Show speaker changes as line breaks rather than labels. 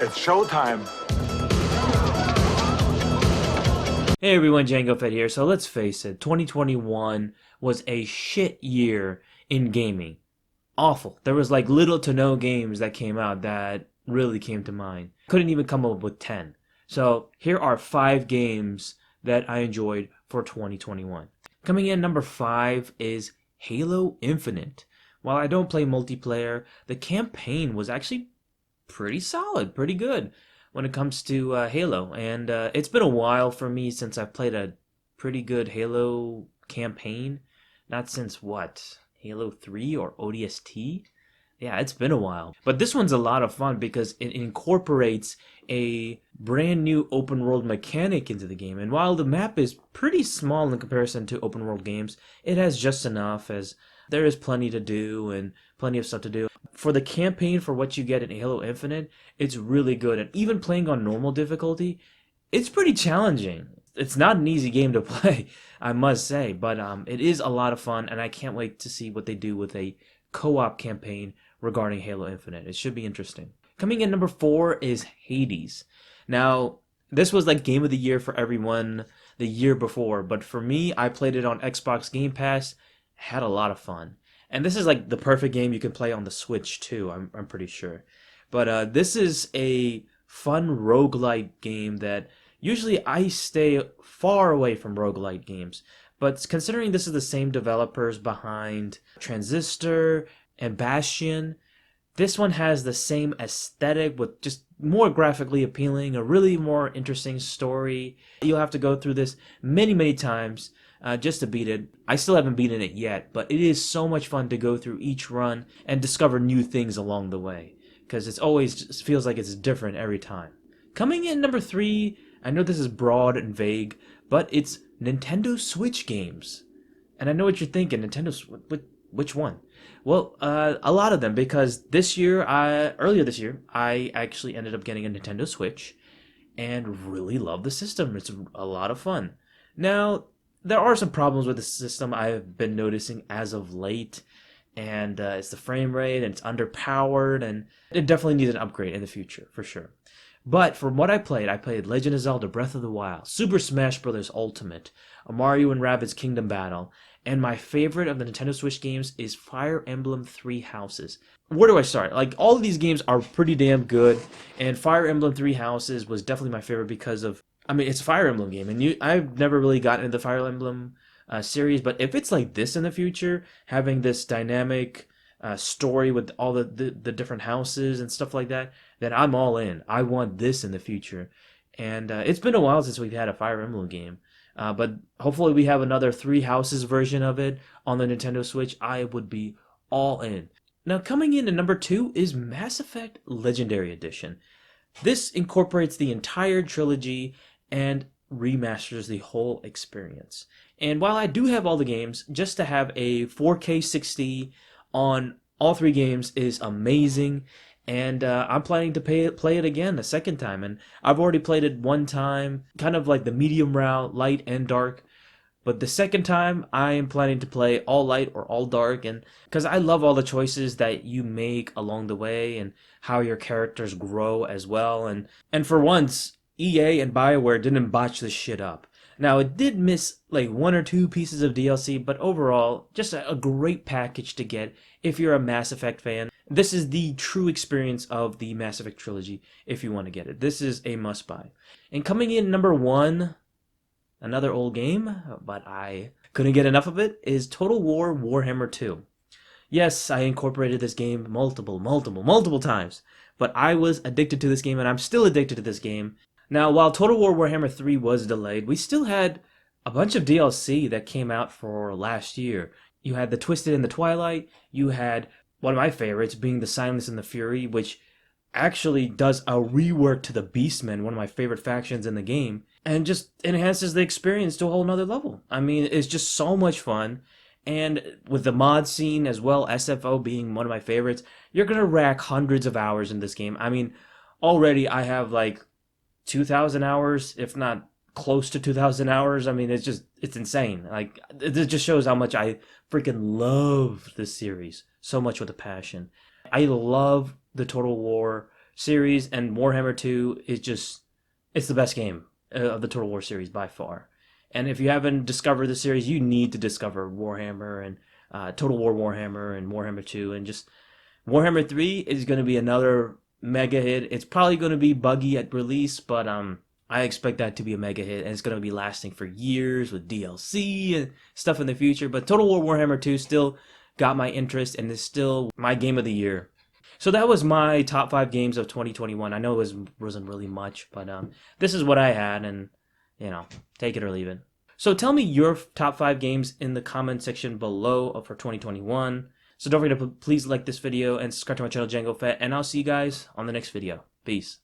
It's showtime.
Hey everyone, Django Fett here. So let's face it, 2021 was a shit year in gaming. Awful. There was like little to no games that came out that really came to mind. Couldn't even come up with 10. So here are 5 games that I enjoyed for 2021. Coming in number 5 is Halo Infinite. While I don't play multiplayer, the campaign was actually pretty solid, pretty good when it comes to Halo. And it's been a while for me since I've played a pretty good Halo campaign. Not since what? Halo 3 or ODST? Yeah, it's been a while. But this one's a lot of fun because it incorporates a brand new open world mechanic into the game. And while the map is pretty small in comparison to open world games, it has just enough as there is plenty to do and plenty of stuff to do. For the campaign, for what you get in Halo Infinite, it's really good. And even playing on normal difficulty, it's pretty challenging. It's not an easy game to play, I must say, but it is a lot of fun, and I can't wait to see what they do with a co-op campaign regarding Halo Infinite. It should be interesting. Coming in number 4 is Hades. Now, this was like Game of the Year for everyone the year before, but for me, I played it on Xbox Game Pass, had a lot of fun. And this is like the perfect game you can play on the Switch too, I'm pretty sure. But this is a fun roguelite game that usually I stay far away from roguelite games. But considering this is the same developers behind Transistor and Bastion, this one has the same aesthetic with just more graphically appealing, a really more interesting story. You'll have to go through this many, many times just to beat it. I still haven't beaten it yet, but it is so much fun to go through each run and discover new things along the way. Because it's always just feels like it's different every time. Coming in number 3, I know this is broad and vague, but it's Nintendo Switch games. And I know what you're thinking, which one? Well, a lot of them, because earlier this year, I actually ended up getting a Nintendo Switch and really love the system. It's a lot of fun. Now, there are some problems with the system I've been noticing as of late, and it's the frame rate, and it's underpowered, and it definitely needs an upgrade in the future, for sure. But from what I played Legend of Zelda Breath of the Wild, Super Smash Bros. Ultimate, a Mario and Rabbids Kingdom Battle, and my favorite of the Nintendo Switch games is Fire Emblem Three Houses. Where do I start? Like, all of these games are pretty damn good, and Fire Emblem Three Houses was definitely my favorite because of, I mean, it's a Fire Emblem game, and I've never really gotten into the Fire Emblem series, but if it's like this in the future, having this dynamic story with all the different houses and stuff like that, then I'm all in. I want this in the future. And it's been a while since we've had a Fire Emblem game. But hopefully we have another Three Houses version of it on the Nintendo Switch. I would be all in. Now, coming in at number 2 is Mass Effect Legendary Edition. This incorporates the entire trilogy and remasters the whole experience. And while I do have all the games, just to have a 4K 60 on all 3 games is amazing. And I'm planning to play it again a second time. And I've already played it one time, kind of like the medium route, light and dark. But the second time, I am planning to play all light or all dark, and because I love all the choices that you make along the way and how your characters grow as well. And for once, EA and BioWare didn't botch this shit up. Now, it did miss like 1 or 2 pieces of DLC, but overall, just a great package to get if you're a Mass Effect fan. This is the true experience of the Mass Effect trilogy if you want to get it. This is a must-buy. And coming in number 1, another old game, but I couldn't get enough of it, is Total War Warhammer 2. Yes, I incorporated this game multiple times, but I was addicted to this game, and I'm still addicted to this game. Now, while Total War Warhammer 3 was delayed, we still had a bunch of DLC that came out for last year. You had the Twisted and the Twilight, you had one of my favorites being the Silence and the Fury, which actually does a rework to the Beastmen, one of my favorite factions in the game, and just enhances the experience to a whole nother level. I mean, it's just so much fun. And with the mod scene as well, SFO being one of my favorites, you're going to rack hundreds of hours in this game. I mean, already I have like 2,000 hours, if not close to 2,000 hours. I mean, it's insane. Like, it just shows how much I freaking love this series so much with a passion. I love the Total War series, and Warhammer 2 is just, it's the best game of the Total War series by far. And if you haven't discovered the series, you need to discover Warhammer and Total War Warhammer and Warhammer 2. And just Warhammer 3 is going to be another mega hit. It's probably going to be buggy at release, but I expect that to be a mega hit, and it's going to be lasting for years with DLC and stuff in the future. But Total War Warhammer 2 still got my interest and is still my game of the year. So that was my top 5 games of 2021. I know wasn't really much, but this is what I had, and take it or leave it. So tell me your top 5 games in the comment section below for 2021. So don't forget to please like this video and subscribe to my channel, Django Fett, and I'll see you guys on the next video. Peace.